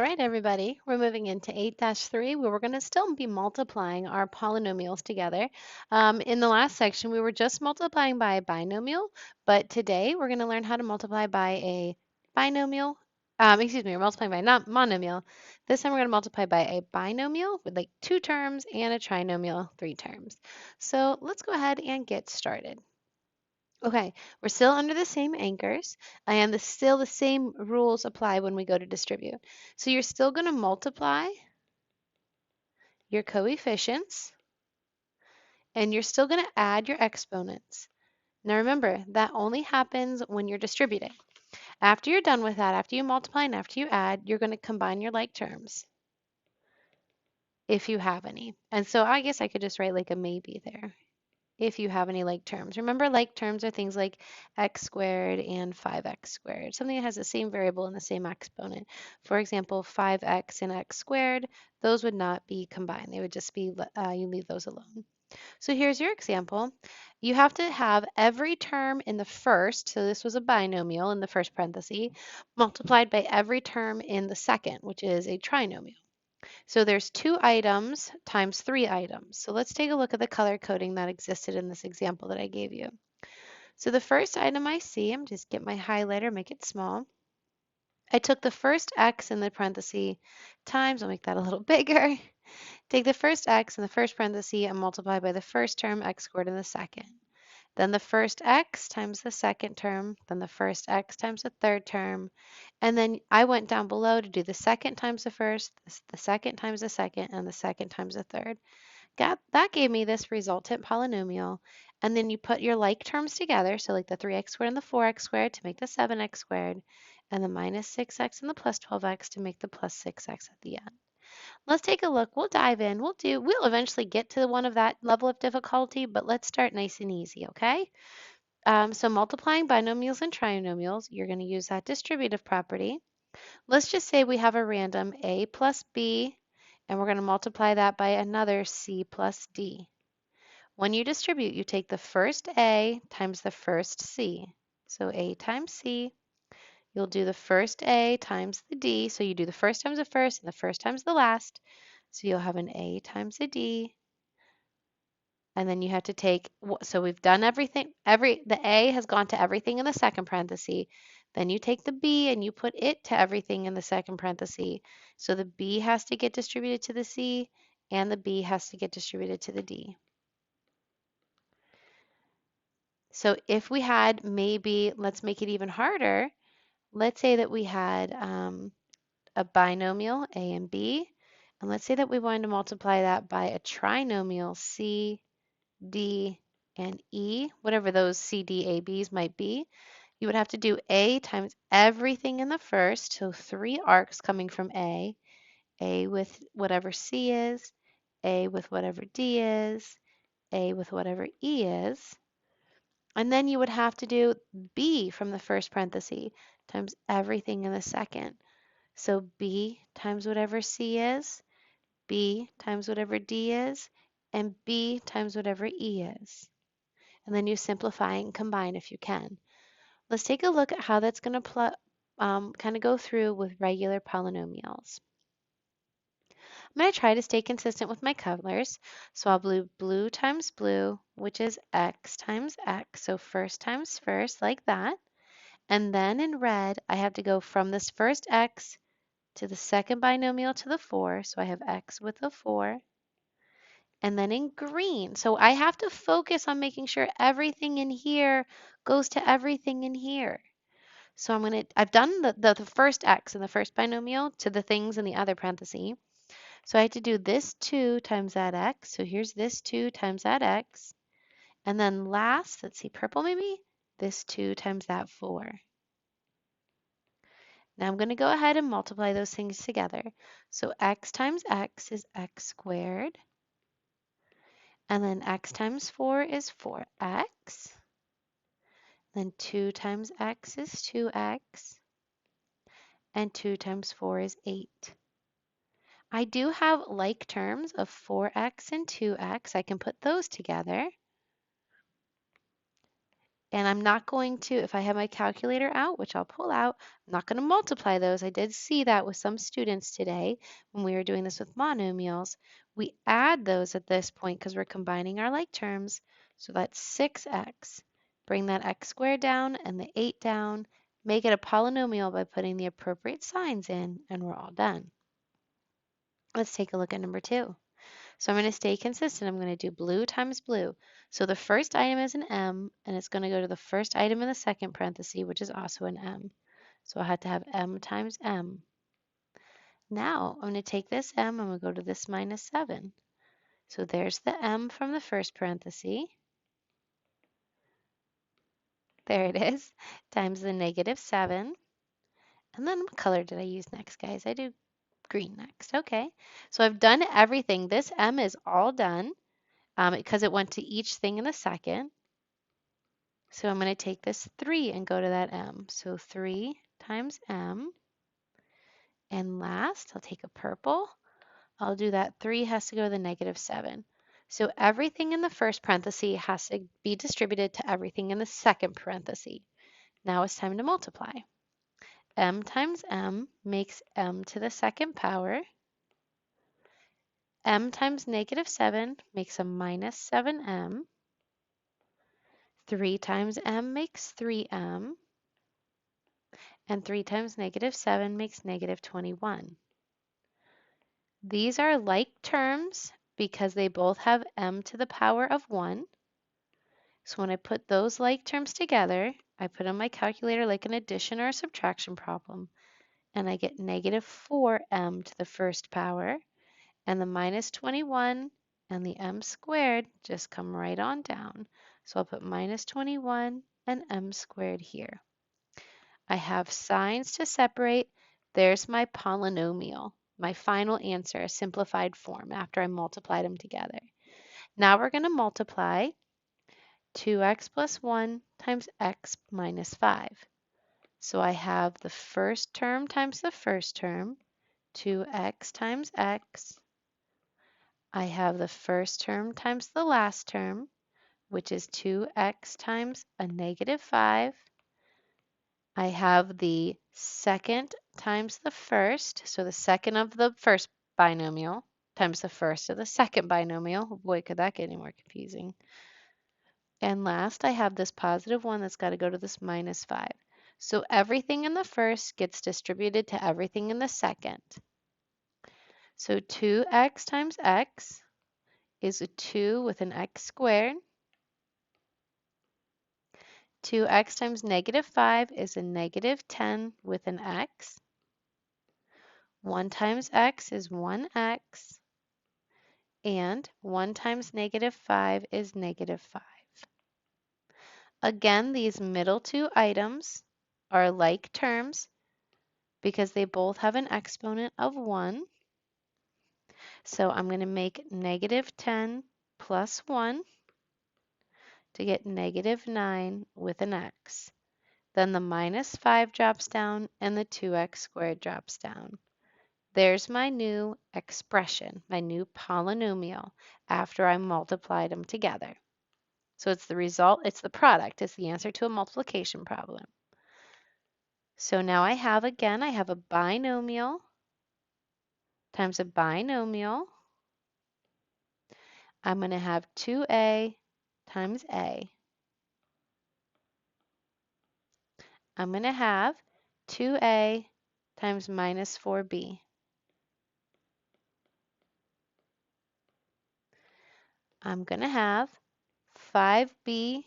right, everybody, we're moving into 8-3 where we're going to still be multiplying our polynomials together. In the last section, we were just multiplying by a binomial, but today we're going to learn how to multiply by a binomial. We're multiplying by not monomial. This time we're going to multiply by a binomial with like 2 terms and a trinomial, 3 terms. So let's go ahead and get started. Okay, we're still under the same anchors, and still the same rules apply when we go to distribute. So you're still going to multiply your coefficients, and you're still going to add your exponents. Now remember, that only happens when you're distributing. After you're done with that, after you multiply and after you add, you're going to combine your like terms, if you have any. And so I guess I could just write like a maybe there, if you have any like terms. Remember, like terms are things like x squared and 5x squared, something that has the same variable and the same exponent. For example, 5x and x squared, those would not be combined. They would just be, you leave those alone. So here's your example. You have to have every term in the first, so this was a binomial in the first parenthesis, multiplied by every term in the second, which is a trinomial. So there's 2 items times 3 items. So let's take a look at the color coding that existed in this example that I gave you. So the first item I see, I'm just get my highlighter, make it small. I took the first x in the parenthesis times, I'll make that a little bigger. Take the first x in the first parenthesis and multiply by the first term, x squared in the second. Then the first x times the second term, then the first x times the third term, and then I went down below to do the second times the first, the second times the second, and the second times the third. That gave me this resultant polynomial. And then you put your like terms together, so like the 3x squared and the 4x squared to make the 7x squared, and the minus 6x and the plus 12x to make the plus 6x at the end. Let's take a look. We'll dive in. We'll eventually get to one of that level of difficulty, but let's start nice and easy, okay? So multiplying binomials and trinomials, you're going to use that distributive property. Let's just say we have a random a plus b, and we're going to multiply that by another c plus d. When you distribute, you take the first a times the first c. So a times c. You'll do the first a times the d. So you do the first times the first and the first times the last. So you'll have an a times a d. And then you have to take, so we've done everything, the a has gone to everything in the second parenthesis. Then you take the b and you put it to everything in the second parenthesis. So the b has to get distributed to the c and the b has to get distributed to the d. So if we had maybe, let's make it even harder. Let's say that we had a binomial, a and b, and let's say that we wanted to multiply that by a trinomial, c, d, and e, whatever those c, d, a, b's might be. You would have to do a times everything in the first, so 3 arcs coming from a with whatever c is, a with whatever d is, a with whatever e is. And then you would have to do b from the first parenthesis times everything in the second. So b times whatever c is, b times whatever d is, and b times whatever e is. And then you simplify and combine if you can. Let's take a look at how that's going to kind of go through with regular polynomials. I'm going to try to stay consistent with my colors. So I'll do blue times blue, which is x times x. So first times first, like that. And then in red, I have to go from this first x to the second binomial to the 4. So I have x with a 4. And then in green, so I have to focus on making sure everything in here goes to everything in here. So I've done the first x in the first binomial to the things in the other parenthesis. So I have to do this 2 times that x. So here's this 2 times that x. And then last, let's see, purple maybe, this 2 times that 4. Now I'm going to go ahead and multiply those things together. So x times x is x squared. And then x times 4 is 4x. Then 2 times x is 2x. And 2 times 4 is 8. I do have like terms of 4x and 2x. I can put those together. And I'm not going to, if I have my calculator out, which I'll pull out, I'm not going to multiply those. I did see that with some students today when we were doing this with monomials. We add those at this point because we're combining our like terms. So that's 6x. Bring that x squared down and the 8 down. Make it a polynomial by putting the appropriate signs in, and we're all done. Let's take a look at number 2. So I'm going to stay consistent. I'm going to do blue times blue. So the first item is an M, and it's going to go to the first item in the second parenthesis, which is also an M. So I had to have M times M. Now I'm going to take this M, and we'll go to this minus 7. So there's the M from the first parenthesis. There it is, times the negative 7. And then what color did I use next, guys? I do green next. Okay. So I've done everything. This M is all done because it went to each thing in the second. So I'm going to take this 3 and go to that M. So 3 times M. And last, I'll take a purple. I'll do that 3 has to go to the negative 7. So everything in the first parenthesis has to be distributed to everything in the second parenthesis. Now it's time to multiply. M times M makes M to the second power. M times negative 7 makes a minus 7M. 3 times M makes 3M. And 3 times negative 7 makes negative 21. These are like terms because they both have m to the power of 1. So when I put those like terms together, I put on my calculator like an addition or a subtraction problem, and I get negative 4m to the first power, and the minus 21 and the m squared just come right on down. So I'll put minus 21 and m squared here. I have signs to separate. There's my polynomial, my final answer, a simplified form after I multiplied them together. Now we're going to multiply 2x plus 1 times x minus 5. So I have the first term times the first term, 2x times x. I have the first term times the last term, which is 2x times a negative 5. I have the second times the first, so the second of the first binomial times the first of the second binomial. Oh boy, could that get any more confusing. And last, I have this positive 1 that's got to go to this minus 5. So everything in the first gets distributed to everything in the second. So 2x times x is a 2 with an x squared. 2x times negative 5 is a negative 10 with an x. 1 times x is 1x, and 1 times negative 5 is negative 5. Again, these middle two items are like terms because they both have an exponent of 1. So I'm going to make negative 10 plus 1 to get negative 9 with an x. Then the minus 5 drops down and the 2x squared drops down. There's my new expression, my new polynomial after I multiplied them together. So it's the result, it's the product, it's the answer to a multiplication problem. So now I have a binomial times a binomial. I'm going to have 2a times a. I'm going to have 2a times minus 4b. I'm going to have 5b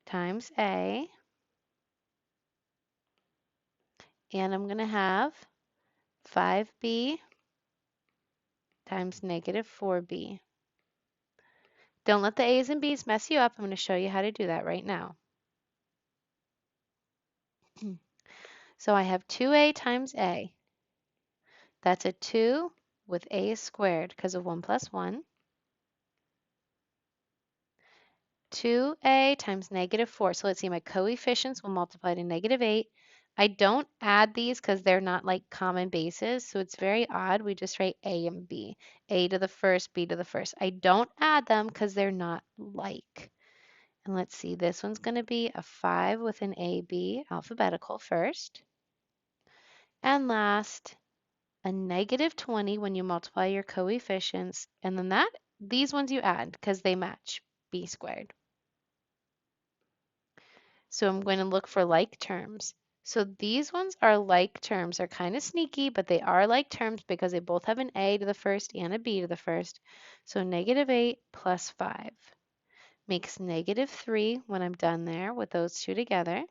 times a, and I'm going to have 5b times negative 4b. Don't let the a's and b's mess you up. I'm going to show you how to do that right now. So I have 2a times a. That's a 2 with a squared because of 1 plus 1. 2a times negative 4. So let's see, my coefficients will multiply to negative 8. I don't add these because they're not like common bases, so it's very odd. We just write a and b. A to the first, b to the first. I don't add them because they're not like. And let's see, this one's going to be a 5 with an AB, alphabetical first. And last, a -20 when you multiply your coefficients. And then these ones you add because they match b squared. So I'm going to look for like terms. So these ones are like terms. They're kind of sneaky, but they are like terms because they both have an a to the first and a b to the first. So -8 plus 5 makes -3 when I'm done there with those two together.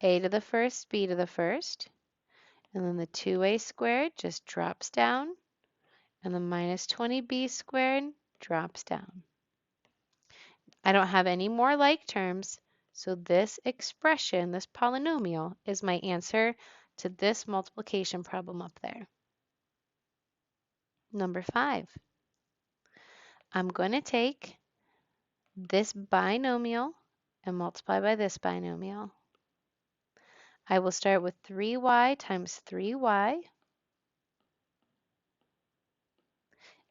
A to the first, b to the first. And then the 2a squared just drops down. And the -20b squared drops down. I don't have any more like terms, so this expression, this polynomial, is my answer to this multiplication problem up there. Number 5. I'm going to take this binomial and multiply by this binomial. I will start with 3y times 3y.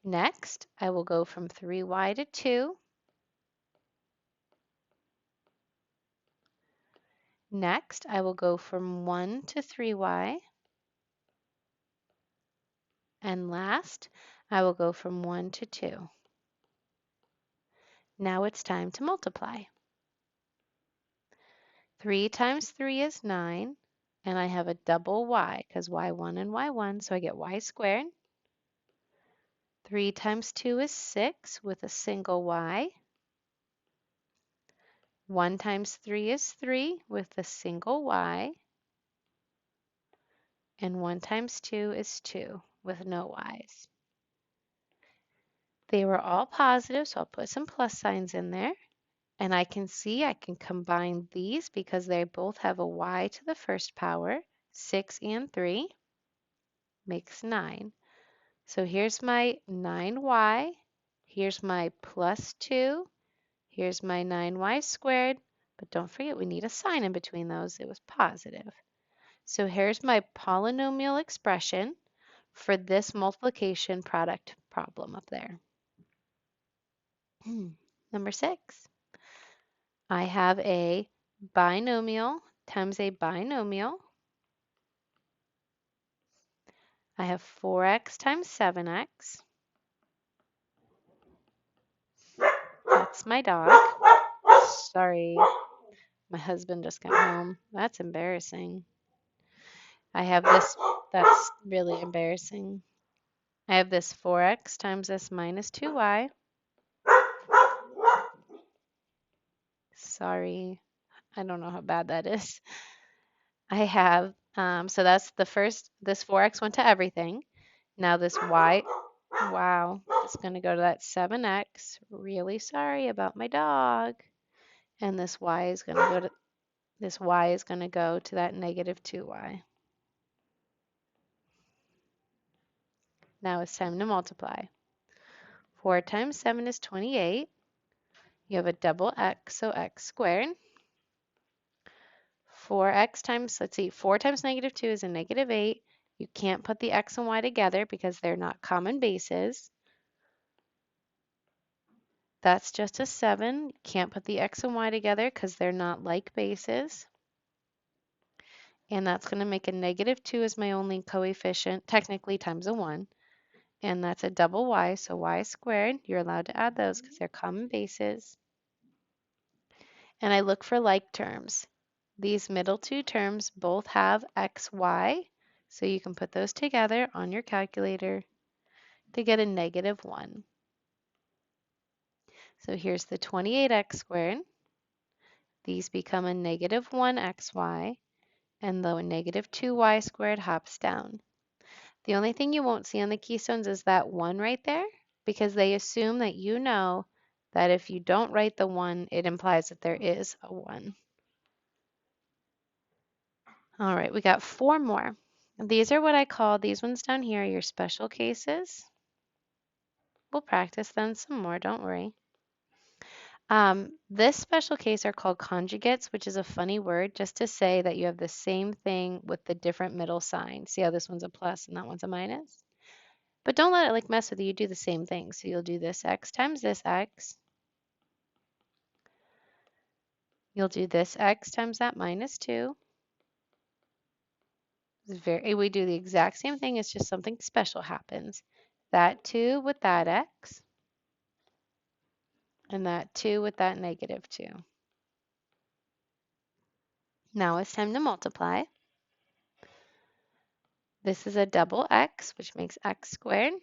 Next, I will go from 3y to 2. Next, I will go from 1 to 3y. And last, I will go from 1 to 2. Now it's time to multiply. 3 times 3 is 9, and I have a double y because y1 and y1, so I get y squared. 3 times 2 is 6 with a single y. 1 times 3 is 3 with a single y. And 1 times 2 is 2 with no y's. They were all positive, so I'll put some plus signs in there. And I can see I can combine these because they both have a y to the first power. 6 and 3 makes 9. So here's my 9y. Here's my plus 2. Here's my 9y squared. But don't forget we need a sign in between those. It was positive. So here's my polynomial expression for this multiplication product problem up there. Number 6. I have a binomial times a binomial. I have 4x times 7x. That's my dog. Sorry, my husband just got home. That's embarrassing. I have this, that's really embarrassing. I have this 4x times this minus 2y. Sorry, I don't know how bad that is. I have, so that's the first, this 4x went to everything. Now this y, wow, it's going to go to that 7x. Really sorry about my dog. And this y is going to go to, this y is going to go to that negative 2y. Now it's time to multiply. 4 times 7 is 28. You have a double x, so x squared. 4x times, let's see, 4 times -2 is a -8. You can't put the x and y together because they're not common bases. That's just a 7. You can't put the x and y together because they're not like bases. And that's going to make a -2 as my only coefficient, technically times a 1. And that's a double y, so y squared. You're allowed to add those because they're common bases. And I look for like terms. These middle two terms both have x, y, so you can put those together on your calculator to get a -1. So here's the 28x squared. These become a -1xy, and the -2y squared hops down. The only thing you won't see on the keystones is that 1 right there, because they assume that you know that if you don't write the 1, it implies that there is a 1. All right, we got 4 more. These are what I call, these ones down here, your special cases. We'll practice them some more, don't worry. This special case are called conjugates, which is a funny word just to say that you have the same thing with the different middle sign. See how this one's a plus and that one's a minus? But don't let it like mess with you. You do the same thing. So you'll do this x times this x You'll do this x times that minus 2. We do the exact same thing, it's just something special happens. That 2 with that x, and that 2 with that negative 2. Now it's time to multiply. This is a double x, which makes x squared.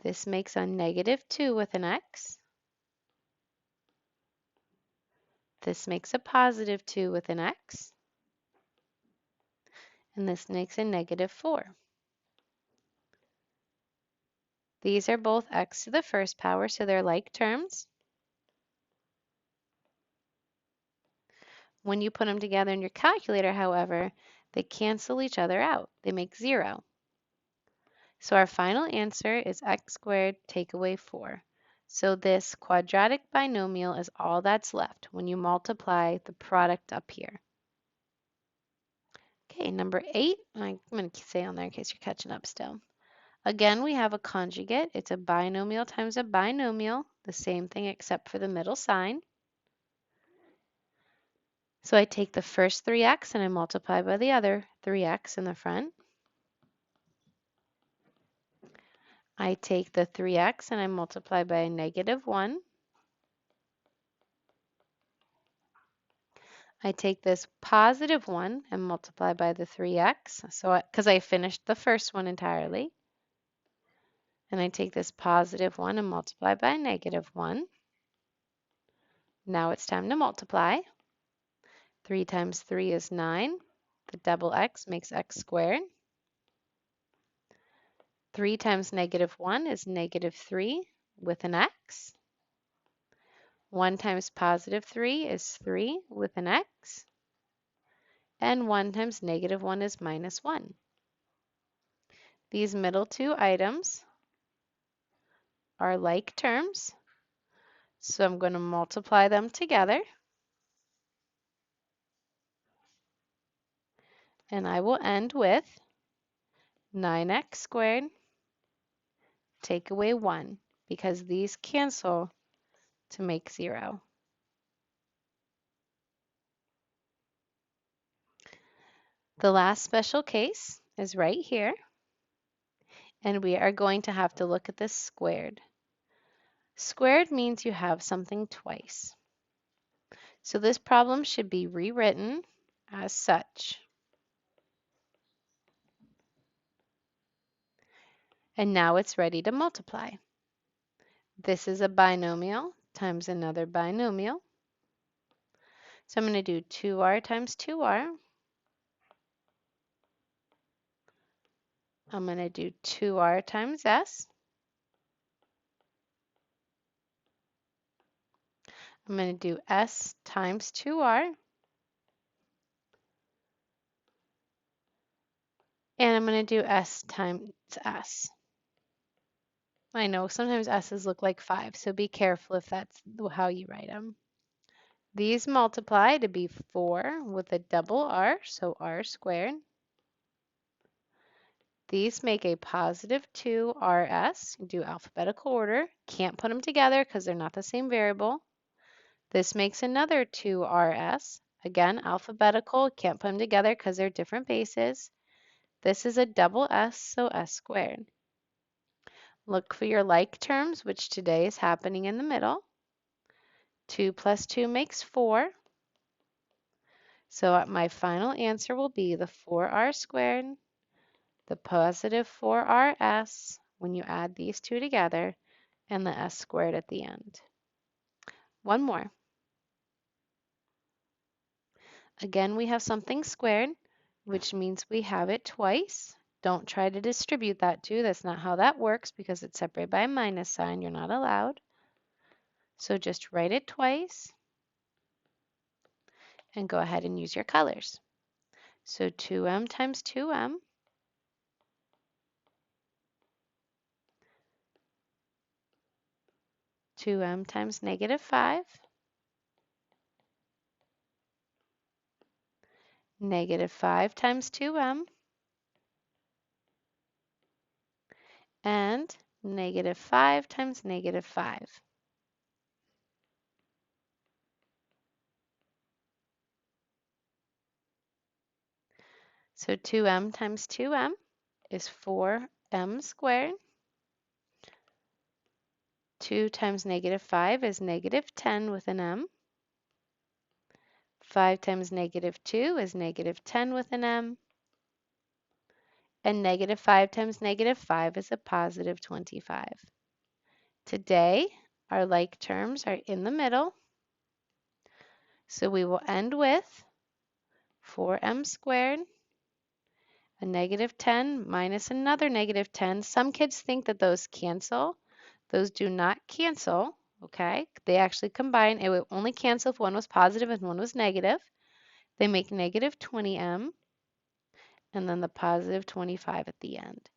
This makes a negative 2 with an x. This makes a positive 2 with an x. And this makes a negative 4. These are both x to the first power, so they're like terms. When you put them together in your calculator, however, they cancel each other out. They make 0. So our final answer is x squared take away 4. So this quadratic binomial is all that's left when you multiply the product up here. Okay, number 8, I'm going to say on there in case you're catching up still. Again, we have a conjugate. It's a binomial times a binomial, the same thing except for the middle sign. So I take the first 3x and I multiply by the other 3x in the front. I take the 3x and I multiply by a negative 1. I take this positive 1 and multiply by the 3x, so because I finished the first one entirely. And I take this positive 1 and multiply by a negative 1. Now it's time to multiply. 3 times 3 is 9. The double x makes x squared. 3 times negative 1 is negative 3 with an x. 1 times positive 3 is 3 with an x. And 1 times negative 1 is minus 1. These middle two items are like terms, so I'm going to multiply them together. And I will end with 9x squared take away 1, because these cancel to make 0. The last special case is right here, and we are going to have to look at this squared. Squared means you have something twice. So this problem should be rewritten as such. And now it's ready to multiply. This is a binomial times another binomial. So I'm going to do 2r times 2r. I'm going to do 2r times s. I'm going to do s times 2r. And I'm going to do s times s. I know sometimes s's look like 5, so be careful if that's how you write them. These multiply to be 4 with a double r, so r squared. These make a positive 2rs. You do alphabetical order. Can't put them together because they're not the same variable. This makes another 2rs. Again, alphabetical. Can't put them together because they're different bases. This is a double s, so s squared. Look for your like terms, which today is happening in the middle. 2 plus 2 makes 4. So my final answer will be the 4r squared, the positive 4rs when you add these two together, and the s squared at the end. One more. Again, we have something squared, which means we have it twice. Don't try to distribute that too. That's not how that works because it's separated by a minus sign. You're not allowed. So just write it twice and go ahead and use your colors. So 2m times 2m. 2m times negative 5. Negative 5 times 2m. And negative 5 times negative 5. So 2m times 2m is 4m squared. 2 times negative 5 is negative 10 with an m. 5 times negative 2 is negative 10 with an m. And negative 5 times negative 5 is a positive 25. Today, our like terms are in the middle. So we will end with 4m squared, a negative 10 minus another negative 10. Some kids think that those cancel. Those do not cancel, okay? They actually combine. It would only cancel if one was positive and one was negative. They make negative 20m and then the positive 25 at the end.